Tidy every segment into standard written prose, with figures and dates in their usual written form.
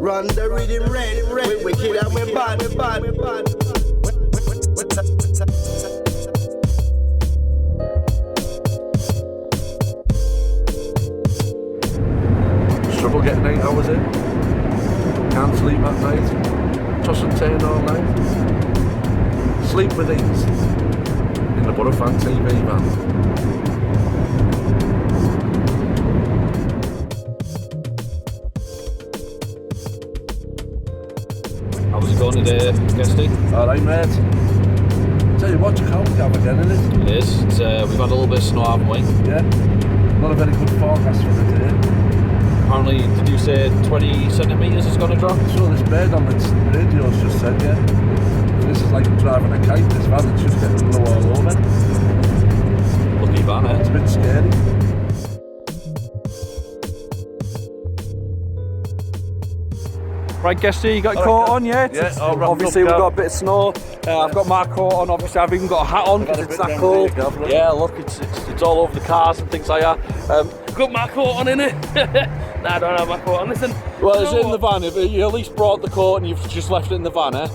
Run the rhythm red, we wicked and we bad. Struggle getting 8 hours in. Can't sleep at night. Toss and turn all night. Sleep with ease. In the BoroFanTV van. How's it going today, Guesty? Alright, mate. Tell you what, you can't have again, isn't it? It is. We've had a little bit of snow, haven't we? Yeah. Not a very good forecast for the day. Apparently, did you say 20 centimetres is going to drop? So this bird on the radio's just said, yeah. This is like driving a kite, this van, it's just getting blow all over. Lucky van, eh? It's a bit scary. Right, Guesty, you got your coat on, yeah? Yeah, obviously we've got a bit of snow. I've got my coat on, obviously I've even got a hat on because it's that cold. Yeah, look, it's all over the cars and things like that. I've got my coat on, innit? Nah, I don't have my coat on, listen. Well, it's in the van, if you at least brought the coat and you've just left it in the van, eh?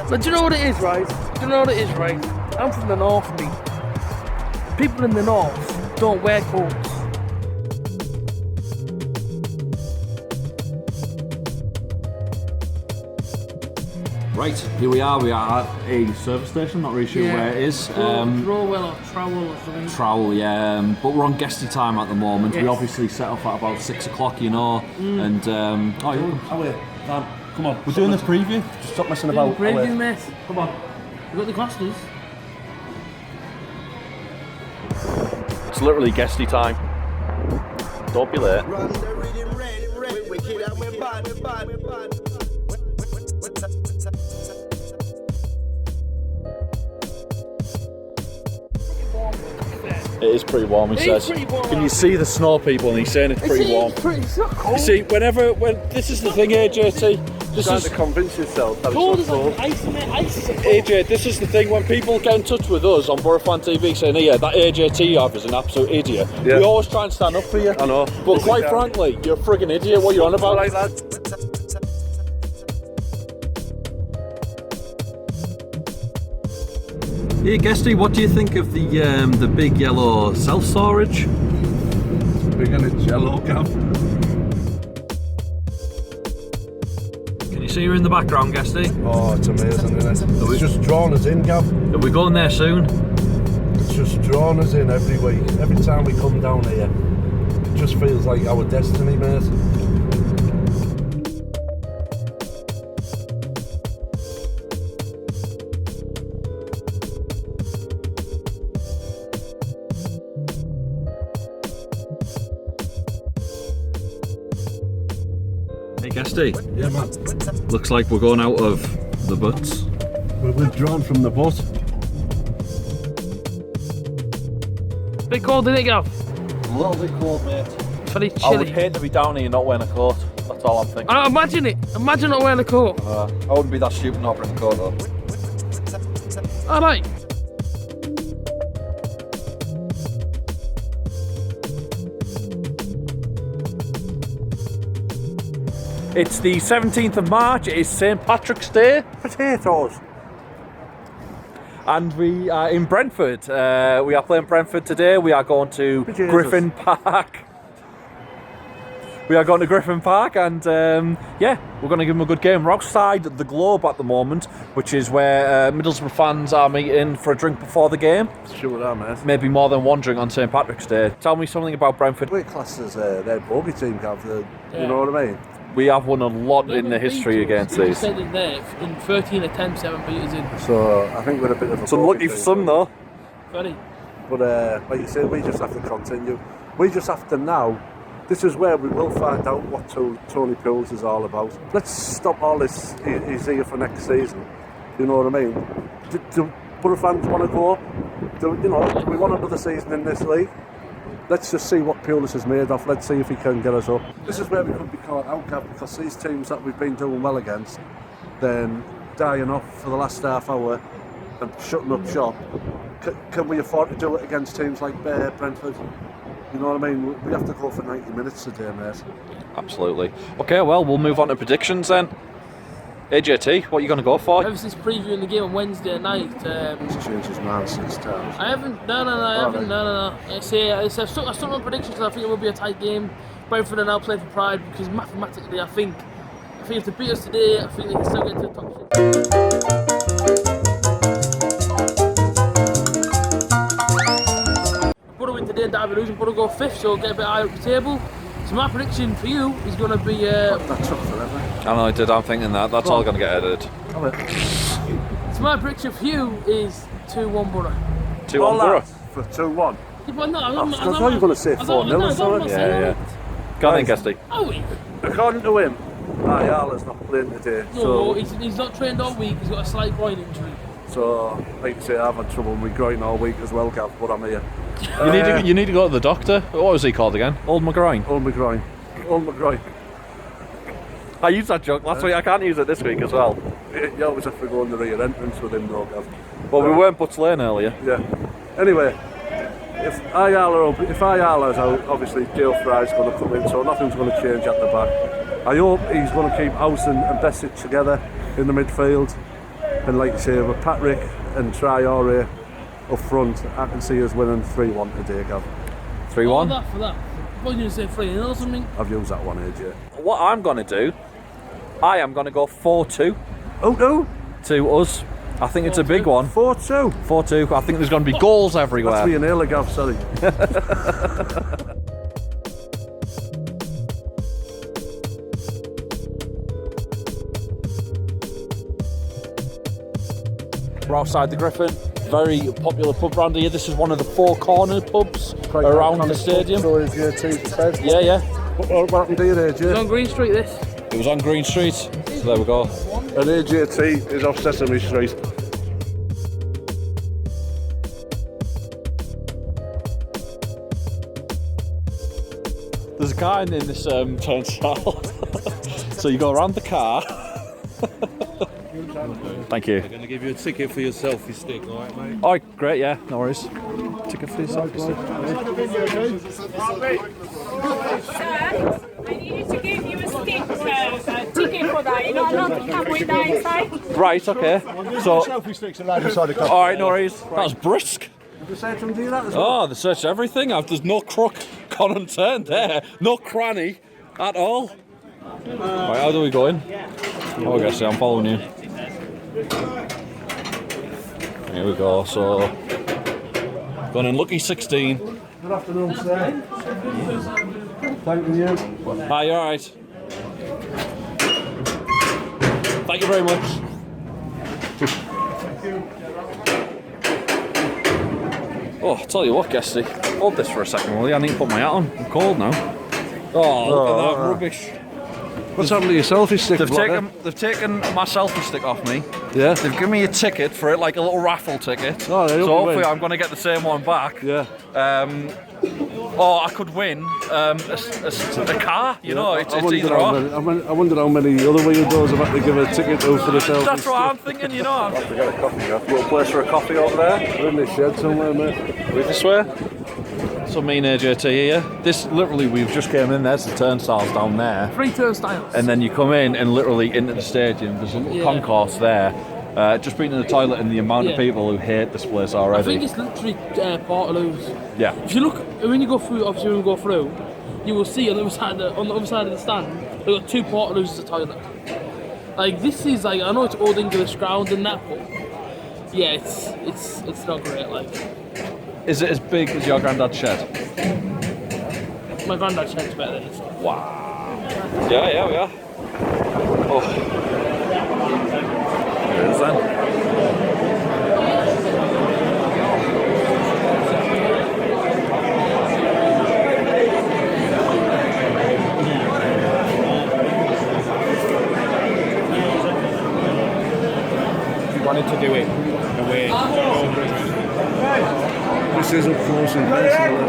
But do you know what it is, right? Do you know what it is, right? I'm from the north, me. People in the north don't wear coats. Right, here we are at a service station, not really sure where it is. Trowell or Trowell or something. Trowell, yeah, but we're on Guesty time at the moment. Yes. We obviously set off at about 6 o'clock, you know, and oh, yeah. Come on. We're doing the preview. Just stop messing about. Preview, mate. Come on. You got the glasses? It's literally Guesty time. Don't be late. Run the rhythm red, we wicked and we bad. It is pretty warm, he says. Can you see the snow, people? And he's saying it's pretty warm. It's not cold. You see, this is the thing, AJT. This Trying is to convince yourself that cold it's is not like cold. ice, mate. Ice is cold. AJ, this is the thing, when people get in touch with us on BoroFanTV saying, yeah, that AJT you have is an absolute idiot, Yeah. we always try and stand up for you. I know. But quite frankly, you're a friggin' idiot, what are you on about? Alright, lad. Yeah, Guesty, what do you think of the big yellow self-storage? Big and it's yellow, Gav. Can you see her in the background, Guesty? Oh, it's amazing, isn't it? It's just drawn us in, Gav. Are we going there soon? It's just drawn us in every week. Every time we come down here, it just feels like our destiny, mate. Hey, Guesty. Yeah, man. Looks like we're going out of the butts. We're withdrawn from the boat. Bit cold, isn't it, Gav? A little bit cold, mate. It's very I would chilly. hate to be down here not wearing a coat. That's all I'm thinking. Imagine it. Imagine not wearing a coat. I wouldn't be that stupid not wearing a coat though. Alright. It's the 17th of March, it is St. Patrick's Day, Potatoes. and we are in Brentford. We are playing Brentford today. We are going to Jesus. Griffin Park. We are going to Griffin Park, and yeah, we're going to give them a good game. We're outside the Globe at the moment, which is where Middlesbrough fans are meeting for a drink before the game. Sure are, mate. Maybe more than one drink on St. Patrick's Day. Tell me something about Brentford. We're classed as their bogey team, Gav. You know what I mean? We have won a lot in the history against these. Said in there, in 13 attempts, 7 beat us in. So I think we're a bit of a It's unlucky for some though. Very. But like you say, we just have to continue. We just have to now. This is where we will find out what Tony Pulis is all about. Let's stop all this. He's here for next season. You know what I mean? Do Boro fans want to go up? Do we want another season in this league? Let's just see what Pulis is made of. Let's see if he can get us up. This is where we could be caught out, Gav, because these teams that we've been doing well against, then dying off for the last half hour and shutting up shop. Can we afford to do it against teams like Brentford? You know what I mean? We have to go for 90 minutes today, mate. Absolutely. Okay, well, we'll move on to predictions then. AJT, what are you going to go for? Ever since previewing the game on Wednesday night, He's changed his mind 6 times. I haven't. No. I still my predictions because I think it will be a tight game. Brentford are now playing for pride because mathematically, I think if they beat us today, I think they can still get to the top 6. Boro win today, Derby losing. Boro go 5th, so get a bit higher up the table. So my prediction for you is going to be. That took forever. I know I did, I'm thinking that. That's all going to get edited. So my prediction for you is 2-1 Boro. 2-1 Boro. For 2-1. Yeah, but no, I thought you were going to say 4-0 or something. Yeah. Go on then, Guesty. Oh, According to him, Ayala's not playing today. no, he's not trained all week. He's got a slight groin injury. So, like you say, I've had trouble with groin all week as well, Gav, but I'm here. You need to go to the doctor. What was he called again? Old McGroin. Old McGroin. I used that joke last week. I can't use it this week as well. You always have to go in the rear entrance with him, though, Gav. Well, we weren't Butts Lane earlier. Yeah. Anyway, if Ayala's out, obviously Dale Fry's going to come in, so nothing's going to change at the back. I hope he's going to keep Howson and Besic together in the midfield. And like you say, with Patrick and Traore up front, I can see us winning 3-1 today, Gav. 3-1? For that. What are you going to say, 3-0 or something? I've used that one, AJ. What I'm going to do, I am going to go 4-2 Oh, no! to us. I think it's a big one. 4-2. 4-2. I think there's going to be goals everywhere. That's me and Ayla, Gav, sorry. We're outside the Griffin. Very popular pub round here. This is one of the 4 corner pubs around the stadium. So is your team said. Yeah. What happened to you, AJ? It's on Green Street, this. It was on Green Street. So there we go. And AJT is off Sesame Street. There's a guy in this turnstile. So you go around the car. Thank you. I'm going to give you a ticket for your selfie stick, alright, mate? Oh, great, yeah, no worries. Ticket for your selfie stick. Sir, I needed to give you a stick, a ticket for that. You know, I'm not to come with that inside. Right, okay. So, Selfie sticks allowed inside the car. alright, no worries. That was brisk. Did you say to him do that as well? Oh, they searched everything. There's no crook gone and turned there. No cranny at all. Right, how do we go in? Oh, I guess I'm following you. Here we go, so going in lucky 16. Good afternoon, sir. Thank you. Hi, you alright? Thank you very much. Oh, I'll tell you what, Guesty. Hold this for a second, will you? I need to put my hat on. I'm cold now. Oh, look at that rubbish. What's happened to your selfie stick? They've taken my selfie stick off me. Yeah. They've given me a ticket for it, like a little raffle ticket. Oh, so hopefully I'm going to get the same one back. Yeah. Or I could win a car, you know, it's either or. I wonder how many other weirdos have had to give a ticket to for the selfie That's stick. what I'm thinking, you know. We got a coffee, yeah. Little place for a coffee over there. We're in this shed somewhere, mate. This way. So me and AJT here. This literally, we've just came in. There's the turnstiles down there. 3 turnstiles. And then you come in and literally into the stadium. There's a little concourse there. Just been in the toilet and the amount of people who hate this place already. I think it's literally Portaloos. Yeah. If you look, when you go through, obviously when you go through, you will see on the other side of the stand, they've got 2 Portaloos as a toilet. Like this is like, I know it's old English ground and that, but yeah, it's not great. Like, Is it as big as your granddad's shed? my granddad's shed's better than this. Wow. Yeah, we are. Oh. There it is then. You wanted to do it away. This isn't close and personal, is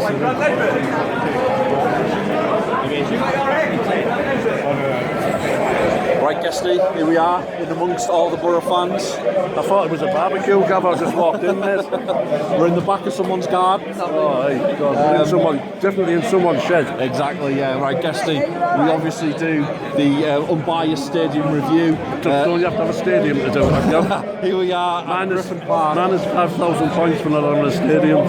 Right, Guesty, here we are, in amongst all the Boro fans. I thought it was a barbecue, Gav. I just walked in there. We're in the back of someone's garden. Oh, hey, God. Definitely in someone's shed. Exactly, yeah. Right, Guesty, we obviously do the unbiased stadium review. So you have to have a stadium to do it, Gav. Here we are at Griffin Park. Minus 5,000 points for not having a stadium.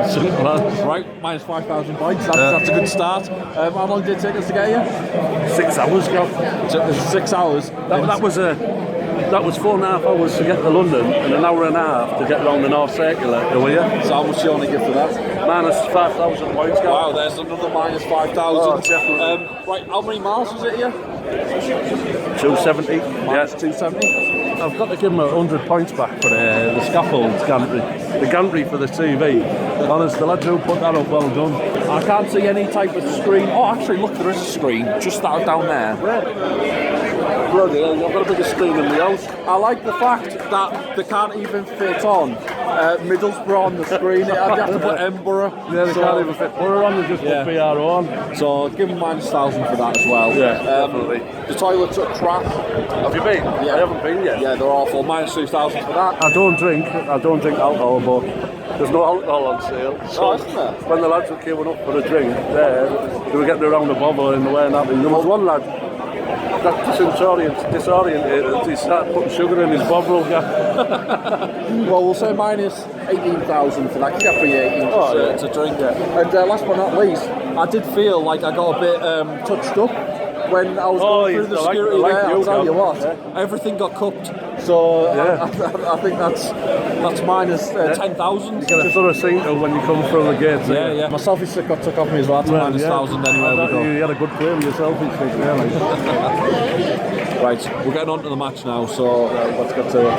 Simple as. Right, minus 5,000 points. That's a good start. How long did it take us to get here? 6 hours, Gav. Took us 6 hours. That was 4.5 hours to get to London and an hour and a half to get round the North Circular. Were you? So how much do you want to give for that? Minus 5,000 points, Gav. Wow, there's another minus 5,000. Oh, definitely. Right, how many miles was it here? 270. Minus 270. I've got to give him 100 points back for the scaffolds gantry. The gantry for the TV. Honest, the lads who put that up, well done. I can't see any type of screen. Oh, actually, look, there is a screen just down there. Bloody hell, I've got a bigger screen in the house. I like the fact that they can't even fit on Middlesbrough on the screen. They have to put Boro. Yeah, they can't even fit Boro on, they just put BRO on. So give them minus 1,000 for that as well. Yeah, definitely. The toilets are crap. Have you been? Yeah. I haven't been yet. Yeah, they're awful. Minus 2,000 for that. I don't drink alcohol, but there's no alcohol on sale. So isn't there? when the lads were queuing up for a drink there, they were getting around the bottle and they weren't happy. There was one lad that disorientated, he started putting sugar in his bottle. Well, we'll say minus 18,000 for that. You get free 18 to drink. Yeah. And last but not least, I did feel like I got a bit touched up when I was going through the security there. I'll tell you what, everything got cupped. So I think that's minus 10,000. You get a thorough single when you come through the gates. Yeah. My selfie stick got took off me as well. That's minus 1,000 anywhere we go. You had a good play with your selfie stick there, mate. Right, we're getting on to the match now, so let's get to it.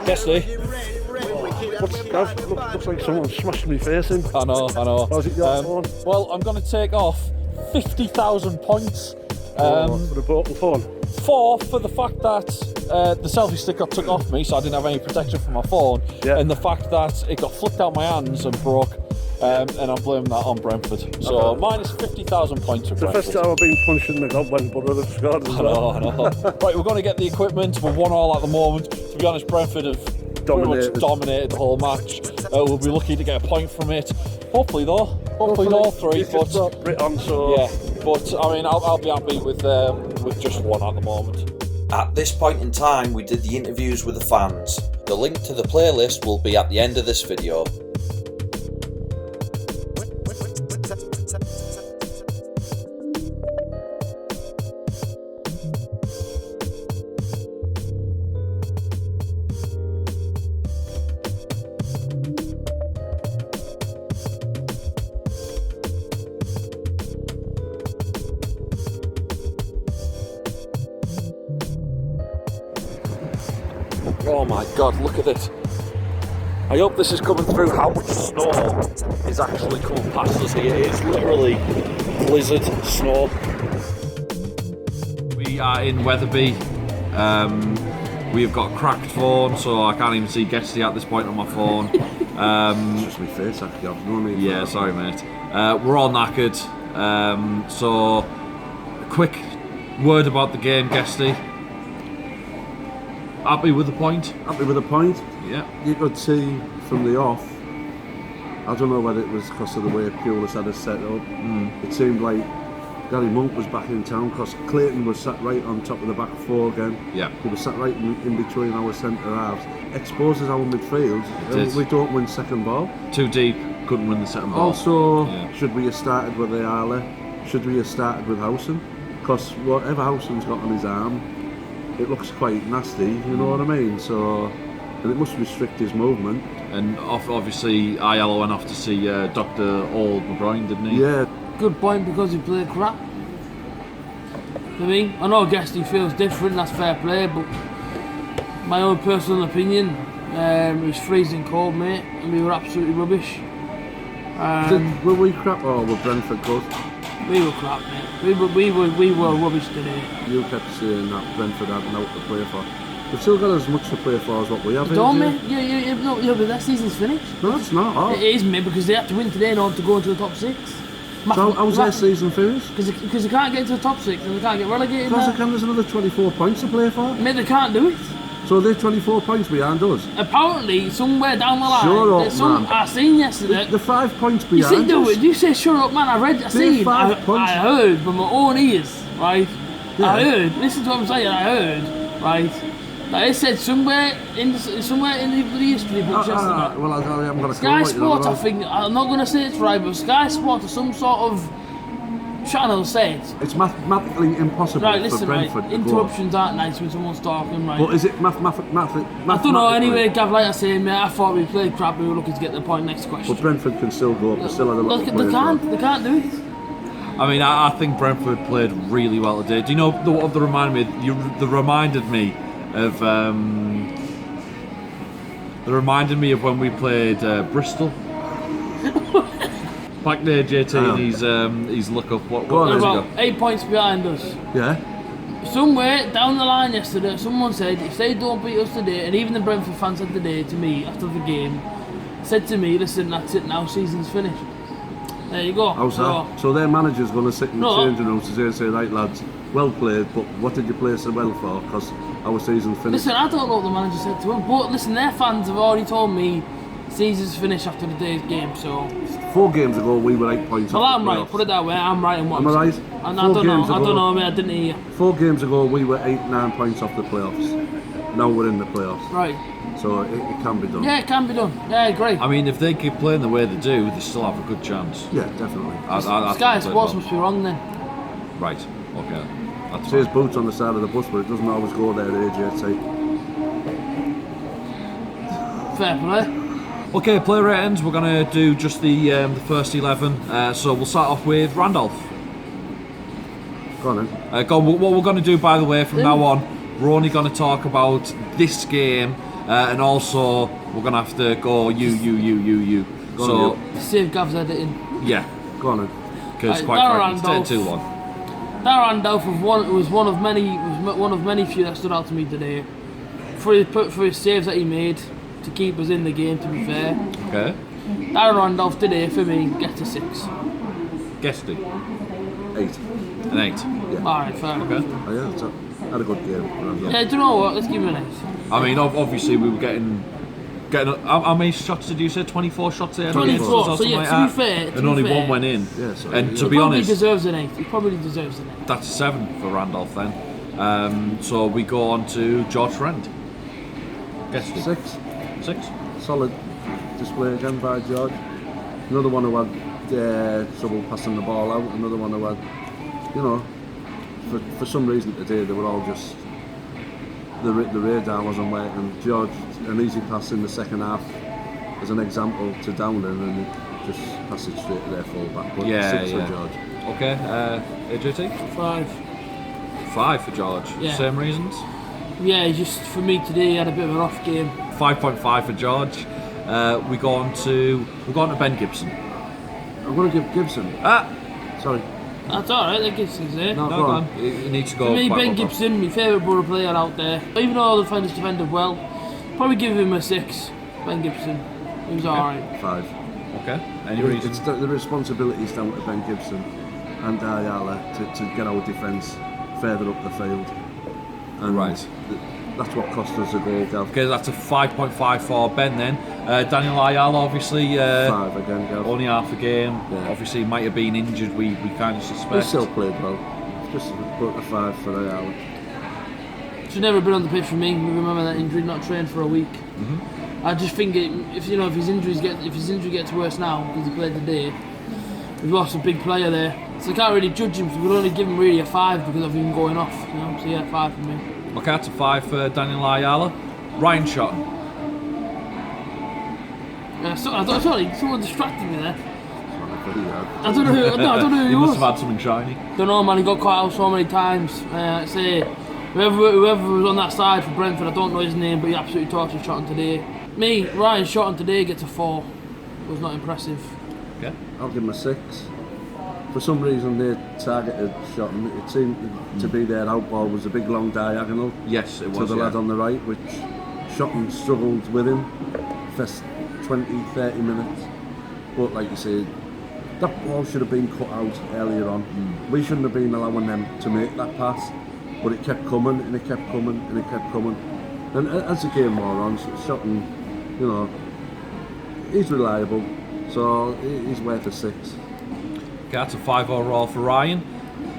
Guesty. Looks like someone smashed me face in. I know. How's it your phone? Well, I'm going to take off 50,000 points. For the broken phone. 4 for the fact that the selfie stick got took off me, so I didn't have any protection for my phone, and the fact that it got flicked out my hands and broke, and I'm blaming that on Brentford. So minus 50,000 points for Brentford. The first time I've been punched in the gob when Boro have scored as well. I know. Right, we're going to get the equipment. We're 1-1 at the moment. To be honest, Brentford have pretty much dominated the whole match. We'll be lucky to get a point from it. Hopefully though. Hopefully all 3. But Brit on, so yeah. But I mean, I'll be happy with just 1 at the moment. At this point in time, we did the interviews with the fans. The link to the playlist will be at the end of this video. Oh my god, look at it. I hope this is coming through how much snow is actually coming past us here. It's literally blizzard snow. We are in Wetherby. We've got a cracked phone, so I can't even see Guesty at this point on my phone. it's just my face actually. I've no need. Yeah, sorry mate. We're all knackered. So a quick word about the game, Guesty. Happy with the point? Happy with the point? Yeah. You could see from the off, I don't know whether it was because of the way Pulis had us set up, it seemed like Gary Monk was back in town because Clayton was sat right on top of the back 4 again. Yeah. He was sat right in between our centre halves. Exposes our midfield. We don't win second ball. Too deep, couldn't win the second ball. Also, should we have started with Ayala? Should we have started with Howson? Because whatever Howson's got on his arm, it looks quite nasty, you know what I mean? So, and it must restrict his movement. And obviously, Ayala went off to see Dr. Old McGroin, didn't he? Yeah. Good point because he played crap. I mean, I know Guesty feels different, that's fair play, but my own personal opinion, it was freezing cold, mate, and we were absolutely rubbish. Were we crap or were Brentford good? We were crap, mate. We were rubbish today. You kept saying that Brentford had an out to play for. They've still got as much to play for as what we have. Don't mate? But that season's finished. No, it's not. Oh. It is, mate, because they had to win today in order to go into the top 6. So how's their season finished? Because they can't get into the top 6 and they can't get relegated. Because they can, there's another 24 points to play for. Mate, they can't do it. So they're 24 points behind us. Apparently, somewhere down the line, shut up, man. I seen yesterday. The 5 points behind. You say shut up, man. I heard from my own ears, right? Yeah. I heard. Listen to what I'm saying. I heard, right? Like it said somewhere in the history books yesterday. Well, I'm going to Sky Sport, I think. I'm not going to say it's right, but Sky Sport or some sort of channel said it's mathematically impossible for Brentford to interruptions aren't nice when someone's talking, right? But is it mathematically? I don't know. Anyway, Gav, like I say, mate, I thought we played crap. We were looking to get the point. Next question. But Brentford can still go up. They still had a lot of players. They can't do it. I mean, I think Brentford played really well today. Do you know what they reminded me? They reminded me of. They reminded me of when we played Bristol. Back there, JT, he's look up. What they're about 8 points behind us. Yeah. Somewhere down the line yesterday, someone said if they don't beat us today, and even the Brentford fans said today to me after the game, said to me, "Listen, that's it now. Season's finished." There you go. How's that? So their manager's going to sit in the changing room today and say, "Right, lads, well played, but what did you play so well for? Because our season's finished." Listen, I don't know what the manager said to him, but listen, their fans have already told me season's finished after the day's game. So 4 games ago, we were 8 points. Well, I'm right. Put it that way. I'm right in what I'm right. I don't know, mate. I didn't hear you. 4 games ago, we were 8-9 points off the playoffs. Now we're in the playoffs. Right. So it can be done. Yeah, it can be done. Yeah, I agree. I mean, if they keep playing the way they do, they still have a good chance. Yeah, definitely. Sky Sports must be wrong then. Right. Okay. That's See his boots on the side of the bus, but it doesn't always go there, AJT. Fair play. Okay, player ratings. We're going to do just the first 11. So we'll start off with Randolph. Go on then. What we're going to do, by the way, from now on, we're only going to talk about this game And also, we're going to have to go you. So, save Gav's editing. yeah, Go on then. because quite frankly, it's taking too long. Darren Randolph was one of many few that stood out to me today. For his saves that he made to keep us in the game, to be fair. Okay. Darren Randolph today, for me, gets a 6. Guesty, 8. an 8. Alright, fair. Okay. Oh, yeah, had a good game. Yeah, do you know what? Let's give him an 8. I mean, obviously, we were getting. How many shots did you say? 24 shots there? 24. So yeah, to be fair, and only one went in. Yeah, so and to he be probably honest, deserves an 8. He probably deserves an 8. that's a 7 for Randolph then. So we go on to George Friend. Guesty. 6. 6. Solid display again by George. Another one who had trouble passing the ball out. Another one who had, you know, for some reason today they were all just the radar wasn't working. George, an easy pass in the second half as an example to Downing, and it just passed it straight to their full back. But 6 for George. Okay, AJT? 5. 5 for George. Yeah. Same reasons? Yeah, just for me today, he had a bit of an off game. 5.5 for George. We go on to Ben Gibson. I'm going to give Gibson. Sorry. That's alright, that Gibson's there. No, No, go go on. on. You need to go. For me, quite Ben well. Gibson, my favourite Boro player out there. Even though the defenders defended well, probably give him a 6. Ben Gibson, he was alright. 5. Okay. Any reason? It's the responsibilities down to Ben Gibson and Ayala to get our defence further up the field. And Right. That's what cost us a goal, Gav. Okay, that's a 5.5 for Ben then. Daniel Ayala, obviously, 5 again, Gav. only half a game. Yeah. Obviously, he might have been injured. We kind of He suspect. still played well. Just put a 5 for Ayala. Should never have been on the pitch for me. We remember that injury, not trained for a week. I just think if his injury gets worse now because he played today, we've lost a big player there. So I can't really judge him. So we'd only give him really a 5 because of him going off. You know, so yeah, 5 for me. Okay, that's a 5 for Daniel Ayala. Ryan Shotton. Sorry, someone distracted me there. Pretty hard. I don't know who. I don't know who He he must was. have had something shiny. Don't know, man. He got caught out so many times. Say whoever was on that side for Brentford, I don't know his name, but he absolutely tortured Shotton today. Me, Ryan Shotton today gets a 4. It was not impressive. Okay. I'll give him a 6. For some reason they targeted Shotton. It seemed to be their outball was a big long diagonal Yes, it was. to the lad on the right, which Shotton struggled with him first 20-30 minutes. But like you said, that ball should have been cut out earlier on. We shouldn't have been allowing them to make that pass, but it kept coming and it kept coming and it kept coming. And as the game wore on, Shotton, you know, he's reliable, so he's worth a 6. Okay, that's a 5 overall for Ryan.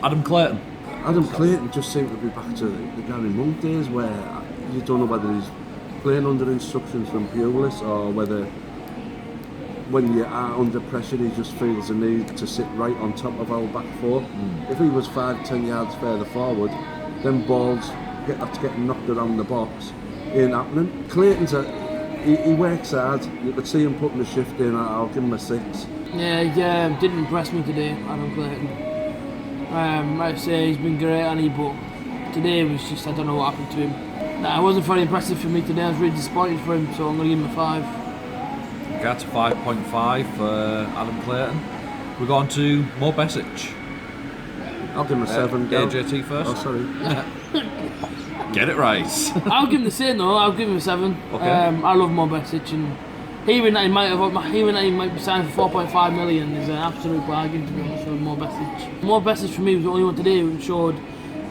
Adam Clayton. Adam Clayton just seemed to be back to the Gary Monk days where you don't know whether he's playing under instructions from Pulis or whether when you are under pressure he just feels the need to sit right on top of our back 4. If he was 5-10 yards further forward, then balls getting knocked around the box ain't happening. Clayton's he works hard. You could see him putting the shift in. I'll give him a 6. Yeah, he didn't impress me today, Adam Clayton. Like I say, he's been great, and but today was just, I don't know what happened to him. Nah, it wasn't very impressive for me today. I was really disappointed for him, so I'm going to give him a 5. Okay, that's a 5.5 for Adam Clayton. We're going to Mo Besic. I'll give him a 7. Gav. AJT first. Oh, sorry. Get it right. I'll give him the same though. I'll give him a 7. Okay. I love Mo Besic, and hearing that he might be signed for 4.5 million is an absolute bargain to be honest with Mo Besic. Mo Besic for me was the only one today who showed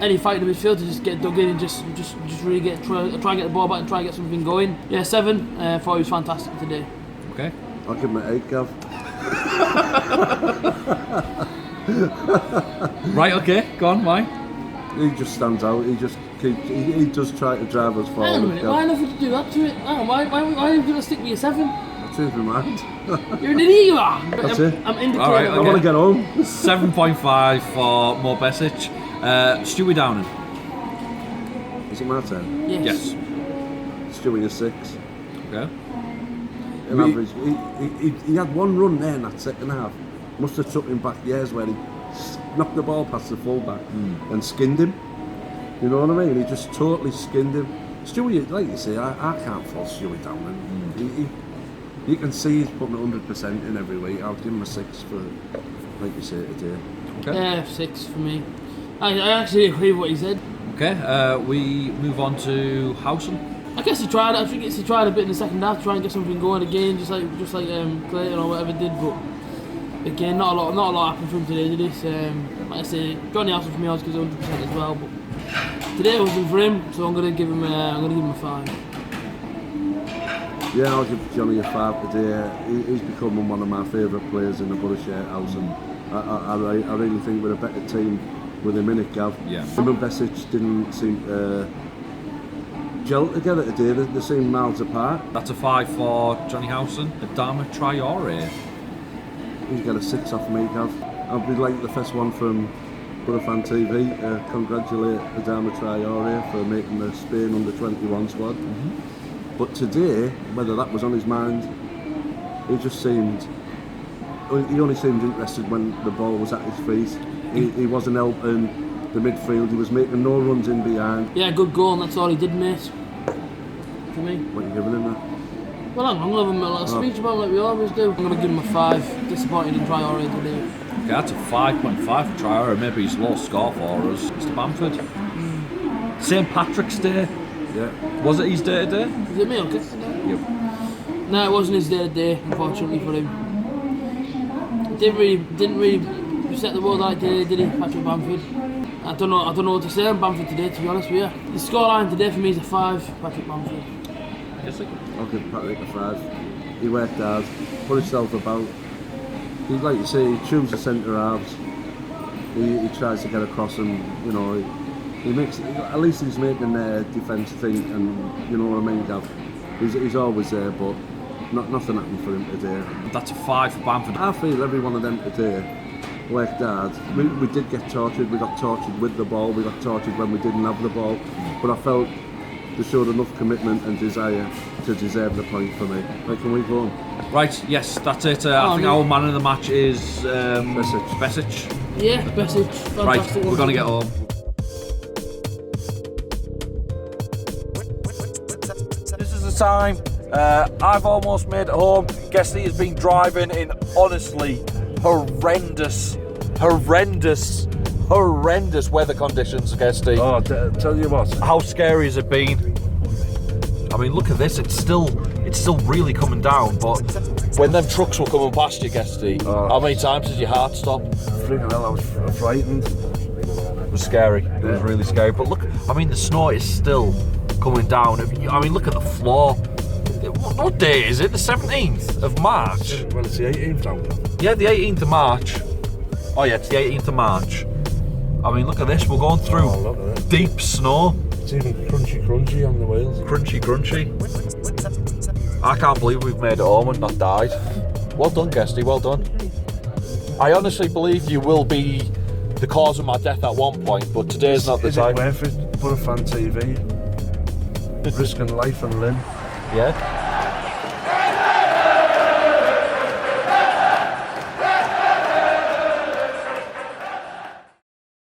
any fight in the midfield to just get dug in and just really try and get the ball back and try and get something going. Yeah, 7. Thought he was fantastic today. Okay. I'll give him an 8, Gav. Right, okay. Go on, why? He just stands out. He just keeps. He does try to drive us Hang forward. on a minute, Gav. why on earth would you do that to it? Hang on, why are you going to stick me a 7? I changed my mind. You're an idiot, you are. That's it. I'm indicating. Alright, I want to get home. 7.5 for Mo Besic. Stewie Downing. Is it my turn? Yes. Stewie a 6. Okay. On average, he had one run there in that second half. Must have took him back years where he knocked the ball past the fullback and skinned him. You know what I mean? He just totally skinned him. Stewie, like you say, I can't fault Stewie down. And you can see he's putting 100% in every week. I'll give him a 6 for, like you say, today. Okay. Yeah, 6 for me. I actually agree with what he said. Okay, we move on to Howson. I guess he tried. I think he tried a bit in the second half, to try and get something going again, just like Clayton or whatever did. But again, not a lot happened for him today, did he? Like I say, Johnny Howson for me, I was giving 100% as well. But today wasn't for him, so I'm gonna give him a 5. Yeah, I'll give Johnny a 5 today. He's become one of my favourite players in the Boro shirt, and I really think we're a better team with him in it, Gav. Yeah. Him and Besic didn't seem to gel together today. They seem miles apart. That's a 5 for Johnny Howson. Adama Traore. He's got a 6 off me, Gav. I'll be like the first one from BoroFanTV. Congratulate Adama Traore for making the Spain under-21 squad. But today, whether that was on his mind, he just seemed... He only seemed interested when the ball was at his feet. He wasn't helping the midfield, he was making no runs in behind. Yeah, good goal, and that's all he did, mate. For me. What are you giving him there? Well, I'm going to give him a little speech about it like we always do. I'm going to give him a 5. Disappointed in Traore today. Okay, that's a 5.5 for Traore. Maybe he's low score for us. Mr. Bamford. St. Patrick's Day. Yeah. Was it his day today? Is it me or Guesty today? Yep. No, it wasn't his day today, unfortunately for him. Didn't really set the world out today, did he, Patrick Bamford? I don't know what to say on Bamford today, to be honest with you. The scoreline today for me is a 5, Patrick Bamford. I'll give Patrick a 5. He worked hard, put himself about. He, like you say, he chooses centre halves. He tries to get across and, you know, he makes, at least he's making their defence think, and you know what I mean, Gav. He's always there, but nothing happened for him today. That's a 5 for Bamford. I feel every one of them today worked hard. We did get tortured. We got tortured with the ball. We got tortured when we didn't have the ball. But I felt they showed enough commitment and desire to deserve the point for me. Like, can we go on? Right, yes, that's it. I think our man of the match is Besic. Yeah, Besic. Fantastic. Right, we're going to get home. This is the time. I've almost made it home. Guesty has been driving in honestly horrendous weather conditions, Guesty. Oh, tell you what. How scary has it been? I mean, look at this. It's still really coming down. But when them trucks were coming past you, Guesty, how many times did your heart stop? Freaking hell, I was frightened. It was scary. It was really scary. But look, I mean, the snow is still coming down. I mean, look at the floor. What day is it? The 17th of March? Well, it's the 18th now. Yeah, the 18th of March. Oh yeah, it's the 18th of March. I mean, look at this. We're going through deep snow. It's even crunchy on the wheels. Crunchy. I can't believe we've made it home and not died. Well done, Guesty, well done. I honestly believe you will be the cause of my death at one point, but today's not the time. Is it worth it? BoroFanTV. Risking life and limb. Yeah.